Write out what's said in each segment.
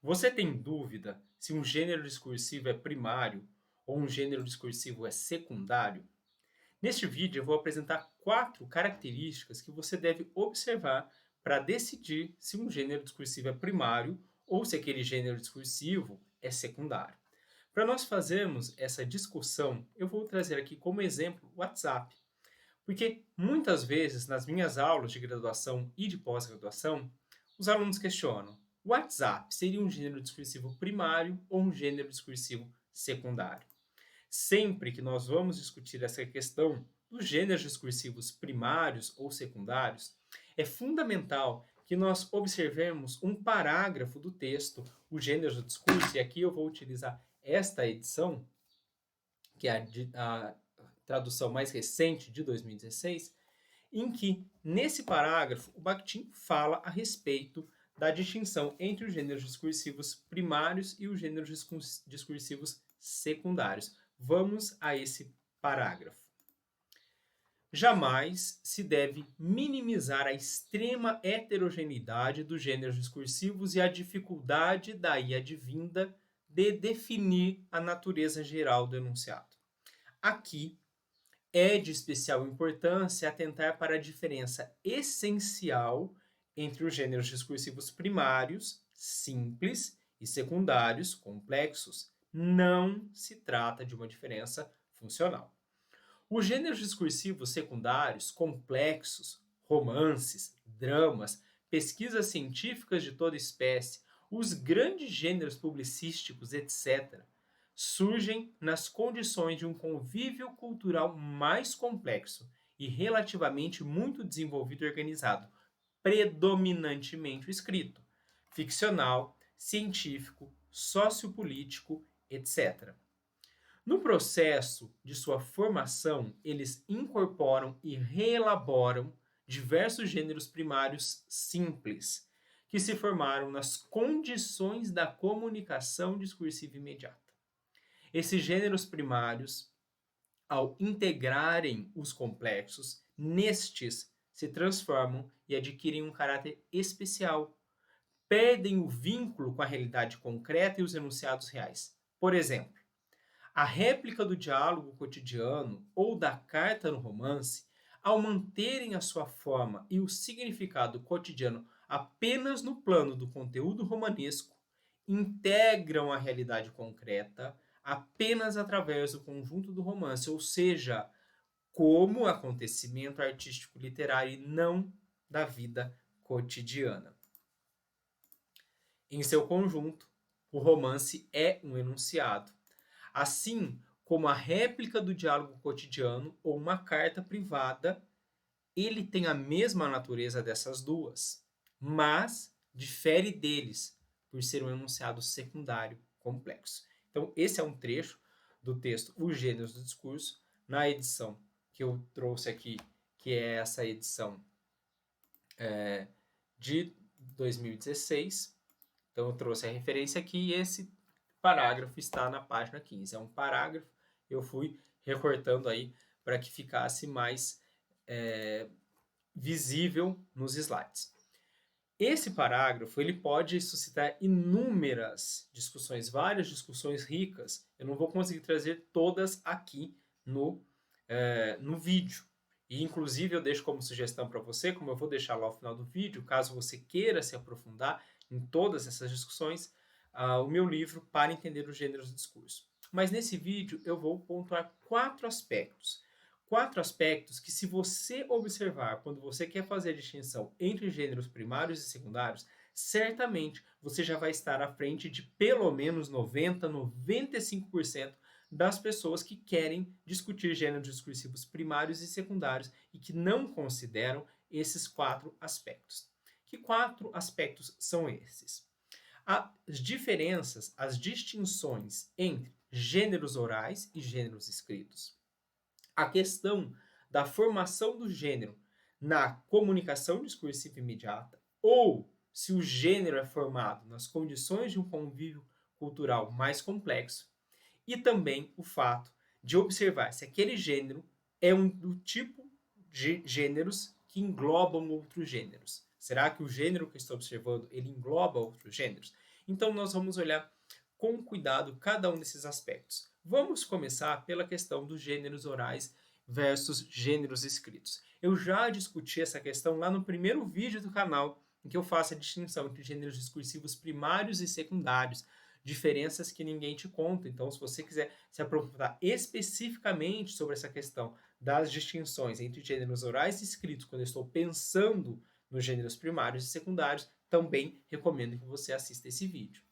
Você tem dúvida se um gênero discursivo é primário ou um gênero discursivo é secundário? Neste vídeo eu vou apresentar 4 características que você deve observar para decidir se um gênero discursivo é primário ou se aquele gênero discursivo é secundário. Para nós fazermos essa discussão, eu vou trazer aqui como exemplo o WhatsApp, porque muitas vezes nas minhas aulas de graduação e de pós-graduação, os alunos questionam: o WhatsApp seria um gênero discursivo primário ou um gênero discursivo secundário? Sempre que nós vamos discutir essa questão dos gêneros discursivos primários ou secundários, é fundamental que nós observemos um parágrafo do texto, o gênero do discurso, e aqui eu vou utilizar esta edição, que é a tradução mais recente de 2016, em que, nesse parágrafo, o Bakhtin fala a respeito da distinção entre os gêneros discursivos primários e os gêneros discursivos secundários. Vamos a esse parágrafo. Jamais se deve minimizar a extrema heterogeneidade dos gêneros discursivos e a dificuldade daí advinda de definir a natureza geral do enunciado. Aqui é de especial importância atentar para a diferença essencial entre os gêneros discursivos primários, simples, e secundários, complexos. Não se trata de uma diferença funcional. Os gêneros discursivos secundários, complexos, romances, dramas, pesquisas científicas de toda espécie, os grandes gêneros publicísticos, etc., surgem nas condições de um convívio cultural mais complexo e relativamente muito desenvolvido e organizado, predominantemente o escrito, ficcional, científico, sociopolítico, etc. No processo de sua formação, eles incorporam e reelaboram diversos gêneros primários simples, que se formaram nas condições da comunicação discursiva imediata. Esses gêneros primários, ao integrarem os complexos, nestes se transformam e adquirem um caráter especial, perdem o vínculo com a realidade concreta e os enunciados reais. Por exemplo, a réplica do diálogo cotidiano ou da carta no romance, ao manterem a sua forma e o significado cotidiano apenas no plano do conteúdo romanesco, integram a realidade concreta apenas através do conjunto do romance, ou seja, como acontecimento artístico literário e não da vida cotidiana. Em seu conjunto, o romance é um enunciado, assim como a réplica do diálogo cotidiano ou uma carta privada, ele tem a mesma natureza dessas duas, mas difere deles por ser um enunciado secundário complexo. Então, esse é um trecho do texto Os Gêneros do Discurso, na edição que eu trouxe aqui, que é essa edição de 2016. Então, eu trouxe a referência aqui e esse parágrafo está na página 15. É um parágrafo, eu fui recortando aí para que ficasse mais visível nos slides. Esse parágrafo ele pode suscitar inúmeras discussões, várias discussões ricas. Eu não vou conseguir trazer todas aqui no vídeo. E, inclusive, eu deixo como sugestão para você, como eu vou deixar lá ao final do vídeo, caso você queira se aprofundar em todas essas discussões, o meu livro Para Entender os Gêneros do Discurso. Mas nesse vídeo eu vou pontuar 4 aspectos. 4 aspectos que, se você observar quando você quer fazer a distinção entre gêneros primários e secundários, certamente você já vai estar à frente de pelo menos 90, 95% das pessoas que querem discutir gêneros discursivos primários e secundários e que não consideram esses 4 aspectos. Que 4 aspectos são esses? As diferenças, as distinções entre gêneros orais e gêneros escritos. A questão da formação do gênero na comunicação discursiva imediata, ou se o gênero é formado nas condições de um convívio cultural mais complexo, e também o fato de observar se aquele gênero é um do tipo de gêneros que englobam outros gêneros. Será que o gênero que eu estou observando ele engloba outros gêneros? Então, nós vamos olhar com cuidado cada um desses aspectos. Vamos começar pela questão dos gêneros orais versus gêneros escritos. Eu já discuti essa questão lá no primeiro vídeo do canal, em que eu faço a distinção entre gêneros discursivos primários e secundários, diferenças que ninguém te conta. Então, se você quiser se aprofundar especificamente sobre essa questão das distinções entre gêneros orais e escritos, quando eu estou pensando nos gêneros primários e secundários, também recomendo que você assista esse vídeo.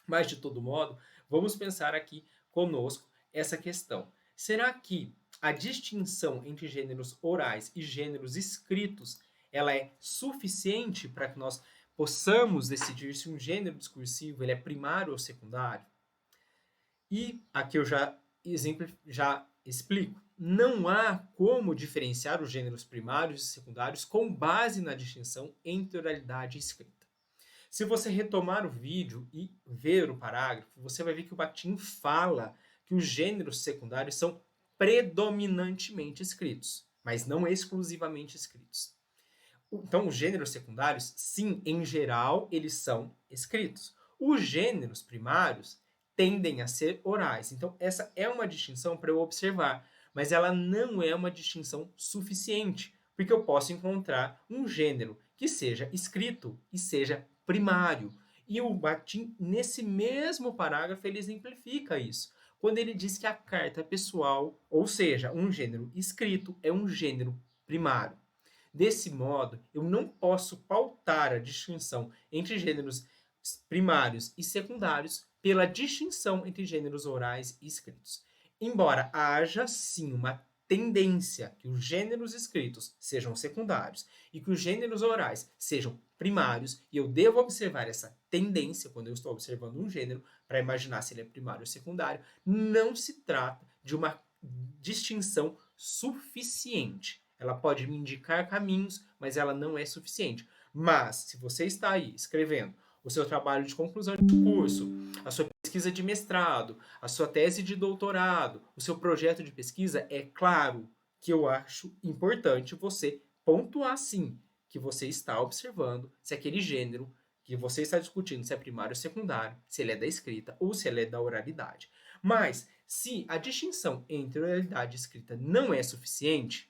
Mas, de todo modo, vamos pensar aqui conosco essa questão. Será que a distinção entre gêneros orais e gêneros escritos ela é suficiente para que nós possamos decidir se um gênero discursivo ele é primário ou secundário? E aqui eu já explico. Não há como diferenciar os gêneros primários e secundários com base na distinção entre oralidade e escrita. Se você retomar o vídeo e ver o parágrafo, você vai ver que o Bakhtin fala que os gêneros secundários são predominantemente escritos, mas não exclusivamente escritos. Então, os gêneros secundários, sim, em geral, eles são escritos. Os gêneros primários tendem a ser orais. Então, essa é uma distinção para eu observar, mas ela não é uma distinção suficiente, porque eu posso encontrar um gênero que seja escrito e seja primário. E o Bakhtin, nesse mesmo parágrafo, ele exemplifica isso. Quando ele diz que a carta pessoal, ou seja, um gênero escrito, é um gênero primário. Desse modo, eu não posso pautar a distinção entre gêneros primários e secundários pela distinção entre gêneros orais e escritos. Embora haja sim uma tendência que os gêneros escritos sejam secundários e que os gêneros orais sejam primários, e eu devo observar essa tendência quando eu estou observando um gênero para imaginar se ele é primário ou secundário, não se trata de uma distinção suficiente. Ela pode me indicar caminhos, mas ela não é suficiente. Mas, se você está aí escrevendo o seu trabalho de conclusão de curso, a sua pesquisa de mestrado, a sua tese de doutorado, o seu projeto de pesquisa, é claro que eu acho importante você pontuar sim que você está observando se aquele gênero que você está discutindo se é primário ou secundário, se ele é da escrita ou se ele é da oralidade. Mas, se a distinção entre oralidade e escrita não é suficiente,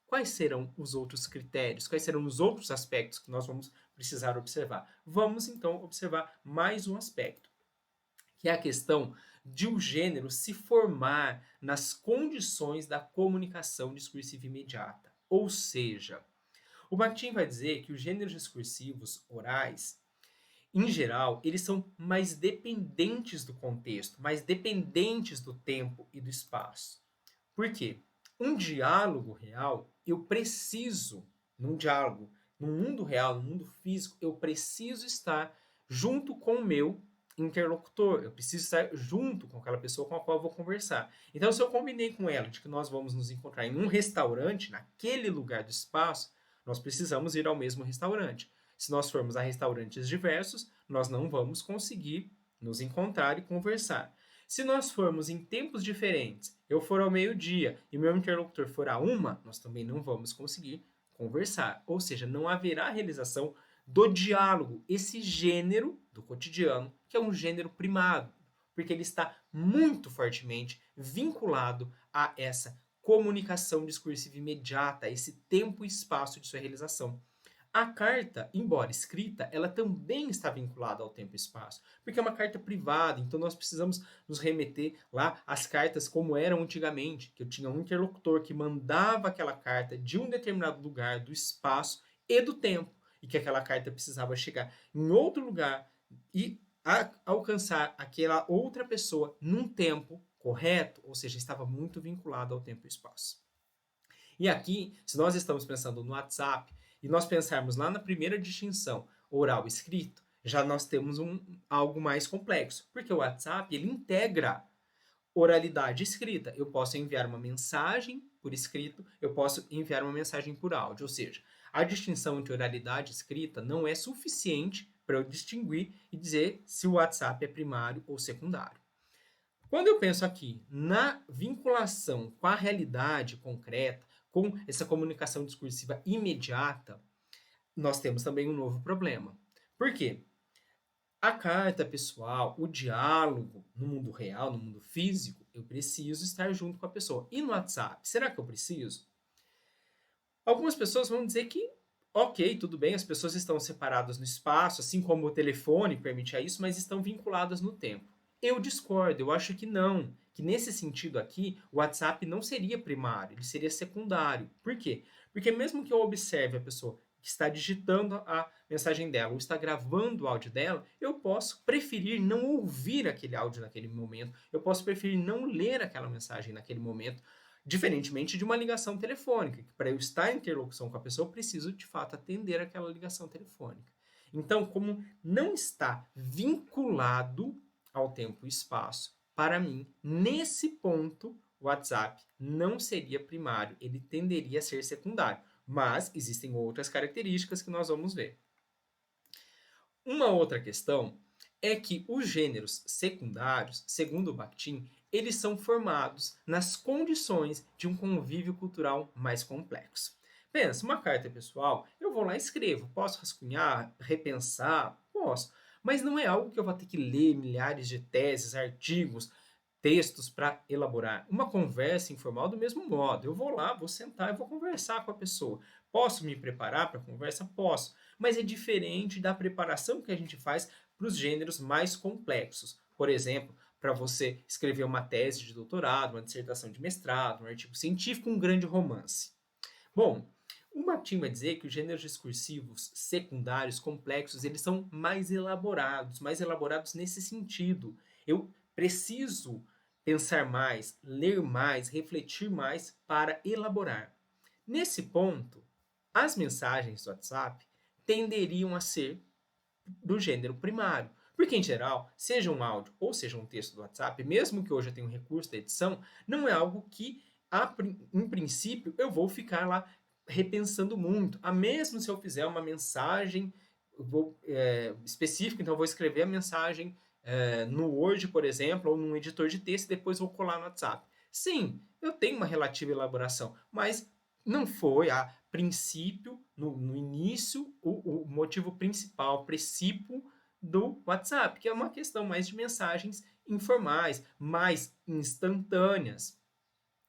quais serão os outros critérios? Quais serão os outros aspectos que nós vamos precisar observar? Vamos, então, observar mais um aspecto, que é a questão de um gênero se formar nas condições da comunicação discursiva imediata. Ou seja, o Bakhtin vai dizer que os gêneros discursivos orais, em geral, eles são mais dependentes do contexto, mais dependentes do tempo e do espaço. Por quê? Um diálogo real, eu preciso, num diálogo, no mundo real, no mundo físico, eu preciso estar junto com o meu interlocutor, eu preciso estar junto com aquela pessoa com a qual eu vou conversar. Então, se eu combinei com ela de que nós vamos nos encontrar em um restaurante, naquele lugar do espaço, nós precisamos ir ao mesmo restaurante. Se nós formos a restaurantes diversos, nós não vamos conseguir nos encontrar e conversar. Se nós formos em tempos diferentes, eu for ao meio-dia e meu interlocutor for a 1, nós também não vamos conseguir conversar. Ou seja, não haverá realização do diálogo, esse gênero do cotidiano, que é um gênero primário, porque ele está muito fortemente vinculado a essa comunicação discursiva imediata, a esse tempo e espaço de sua realização. A carta, embora escrita, ela também está vinculada ao tempo e espaço, porque é uma carta privada, então nós precisamos nos remeter lá às cartas como eram antigamente, que eu tinha um interlocutor que mandava aquela carta de um determinado lugar do espaço e do tempo, e que aquela carta precisava chegar em outro lugar e alcançar aquela outra pessoa num tempo correto, ou seja, estava muito vinculado ao tempo e espaço. E aqui, se nós estamos pensando no WhatsApp, e nós pensarmos lá na primeira distinção, oral e escrito, já nós temos algo mais complexo, porque o WhatsApp ele integra oralidade escrita. Eu posso enviar uma mensagem por escrito, eu posso enviar uma mensagem por áudio, ou seja, a distinção entre oralidade e escrita não é suficiente para eu distinguir e dizer se o WhatsApp é primário ou secundário. Quando eu penso aqui na vinculação com a realidade concreta, com essa comunicação discursiva imediata, nós temos também um novo problema. Por quê? A carta pessoal, o diálogo no mundo real, no mundo físico, eu preciso estar junto com a pessoa. E no WhatsApp, será que eu preciso? Algumas pessoas vão dizer que, ok, tudo bem, as pessoas estão separadas no espaço, assim como o telefone permite isso, mas estão vinculadas no tempo. Eu discordo, eu acho que não. Que nesse sentido aqui, o WhatsApp não seria primário, ele seria secundário. Por quê? Porque mesmo que eu observe a pessoa que está digitando a mensagem dela ou está gravando o áudio dela, eu posso preferir não ouvir aquele áudio naquele momento, eu posso preferir não ler aquela mensagem naquele momento, diferentemente de uma ligação telefônica, que para eu estar em interlocução com a pessoa, eu preciso de fato atender aquela ligação telefônica. Então, como não está vinculado ao tempo e espaço, para mim, nesse ponto, o WhatsApp não seria primário, ele tenderia a ser secundário. Mas existem outras características que nós vamos ver. Uma outra questão é que os gêneros secundários, segundo o Bakhtin, eles são formados nas condições de um convívio cultural mais complexo. Pensa, uma carta pessoal, eu vou lá e escrevo. Posso rascunhar, repensar? Posso. Mas não é algo que eu vou ter que ler milhares de teses, artigos, textos para elaborar. Uma conversa informal do mesmo modo. Eu vou lá, vou sentar e vou conversar com a pessoa. Posso me preparar para a conversa? Posso. Mas é diferente da preparação que a gente faz para os gêneros mais complexos. Por exemplo, para você escrever uma tese de doutorado, uma dissertação de mestrado, um artigo científico, um grande romance. Bom, o Bakhtin vai dizer que os gêneros discursivos secundários complexos, eles são mais elaborados nesse sentido. Eu preciso pensar mais, ler mais, refletir mais para elaborar. Nesse ponto, as mensagens do WhatsApp tenderiam a ser do gênero primário. Porque, em geral, seja um áudio ou seja um texto do WhatsApp, mesmo que hoje eu tenha um recurso da edição, não é algo que, em princípio, eu vou ficar lá repensando muito. A mesmo se eu fizer uma mensagem específica, então eu vou escrever a mensagem no Word, por exemplo, ou num editor de texto e depois vou colar no WhatsApp. Sim, eu tenho uma relativa elaboração, mas não foi a princípio, no início, o motivo principal, princípio do WhatsApp, que é uma questão mais de mensagens informais, mais instantâneas.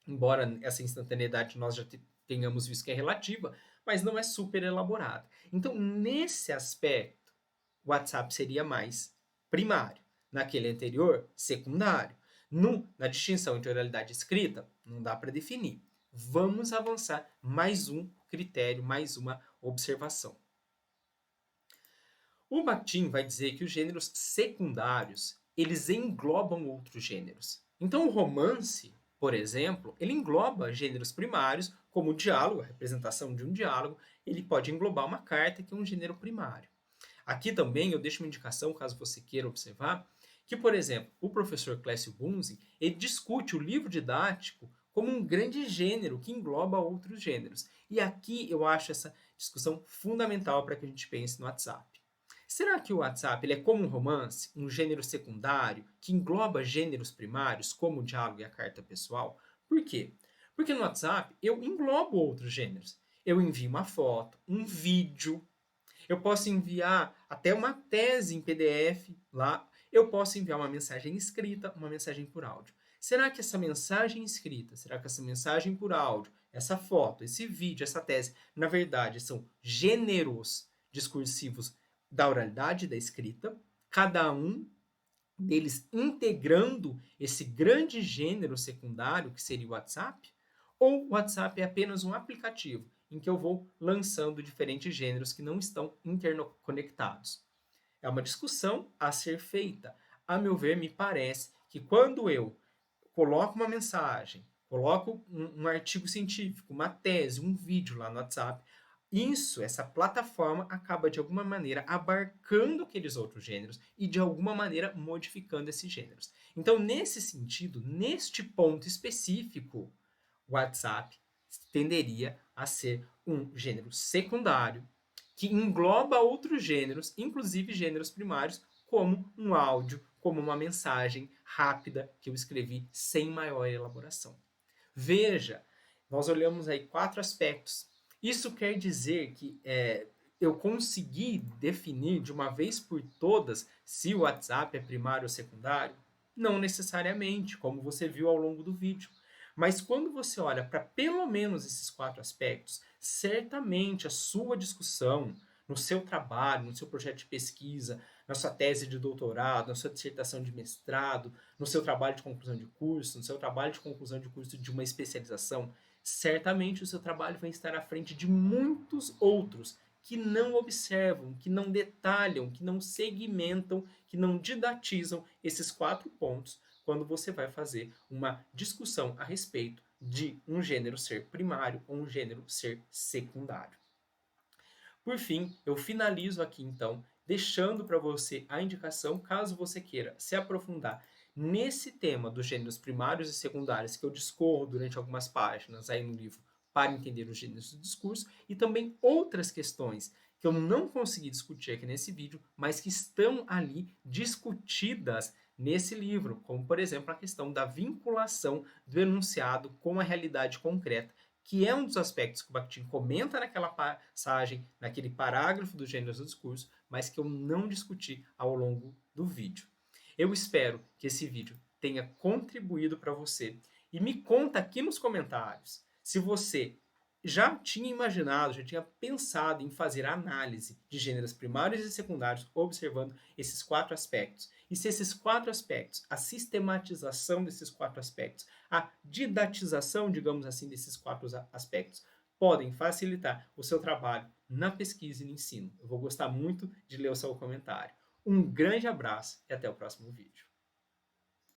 Embora essa instantaneidade nós já tenhamos visto que é relativa, mas não é super elaborada. Então, nesse aspecto, o WhatsApp seria mais primário. Naquele anterior, secundário. Na distinção entre oralidade e escrita, não dá para definir. Vamos avançar mais um critério, mais uma observação. O Bakhtin vai dizer que os gêneros secundários, eles englobam outros gêneros. Então, o romance, por exemplo, ele engloba gêneros primários, como o diálogo, a representação de um diálogo, ele pode englobar uma carta, que é um gênero primário. Aqui também eu deixo uma indicação, caso você queira observar, que, por exemplo, o professor Clécio Bunzi, ele discute o livro didático como um grande gênero que engloba outros gêneros. E aqui eu acho essa discussão fundamental para que a gente pense no WhatsApp. Será que o WhatsApp ele é como um romance, um gênero secundário, que engloba gêneros primários, como o diálogo e a carta pessoal? Por quê? Porque no WhatsApp eu englobo outros gêneros. Eu envio uma foto, um vídeo, eu posso enviar até uma tese em PDF lá. Eu posso enviar uma mensagem escrita, uma mensagem por áudio. Será que essa mensagem escrita, será que essa mensagem por áudio, essa foto, esse vídeo, essa tese, na verdade, são gêneros discursivos da oralidade e da escrita, cada um deles integrando esse grande gênero secundário que seria o WhatsApp? Ou o WhatsApp é apenas um aplicativo em que eu vou lançando diferentes gêneros que não estão interconectados? É uma discussão a ser feita. A meu ver, me parece que quando eu coloco uma mensagem, coloco um artigo científico, uma tese, um vídeo lá no WhatsApp, essa plataforma acaba de alguma maneira abarcando aqueles outros gêneros e de alguma maneira modificando esses gêneros. Então, nesse sentido, neste ponto específico, o WhatsApp tenderia a ser um gênero secundário que engloba outros gêneros, inclusive gêneros primários, como um áudio, como uma mensagem rápida que eu escrevi sem maior elaboração. Veja, nós olhamos aí 4 aspectos. Isso quer dizer que eu consegui definir de uma vez por todas se o WhatsApp é primário ou secundário? Não necessariamente, como você viu ao longo do vídeo. Mas quando você olha para pelo menos esses 4 aspectos, certamente a sua discussão no seu trabalho, no seu projeto de pesquisa, na sua tese de doutorado, na sua dissertação de mestrado, no seu trabalho de conclusão de curso, no seu trabalho de conclusão de curso de uma especialização, certamente o seu trabalho vai estar à frente de muitos outros que não observam, que não detalham, que não segmentam, que não didatizam esses 4 pontos quando você vai fazer uma discussão a respeito de um gênero ser primário ou um gênero ser secundário. Por fim, eu finalizo aqui então, deixando para você a indicação, caso você queira se aprofundar nesse tema dos gêneros primários e secundários que eu discorro durante algumas páginas aí no livro para entender os gêneros do discurso, e também outras questões que eu não consegui discutir aqui nesse vídeo, mas que estão ali discutidas nesse livro, como por exemplo a questão da vinculação do enunciado com a realidade concreta, que é um dos aspectos que o Bakhtin comenta naquela passagem, naquele parágrafo dos gêneros do discurso, mas que eu não discuti ao longo do vídeo. Eu espero que esse vídeo tenha contribuído para você e me conta aqui nos comentários se você já tinha imaginado, já tinha pensado em fazer a análise de gêneros primários e secundários observando esses 4 aspectos. E se esses 4 aspectos, a sistematização desses 4 aspectos, a didatização, digamos assim, desses 4 aspectos, podem facilitar o seu trabalho na pesquisa e no ensino. Eu vou gostar muito de ler o seu comentário. Um grande abraço e até o próximo vídeo.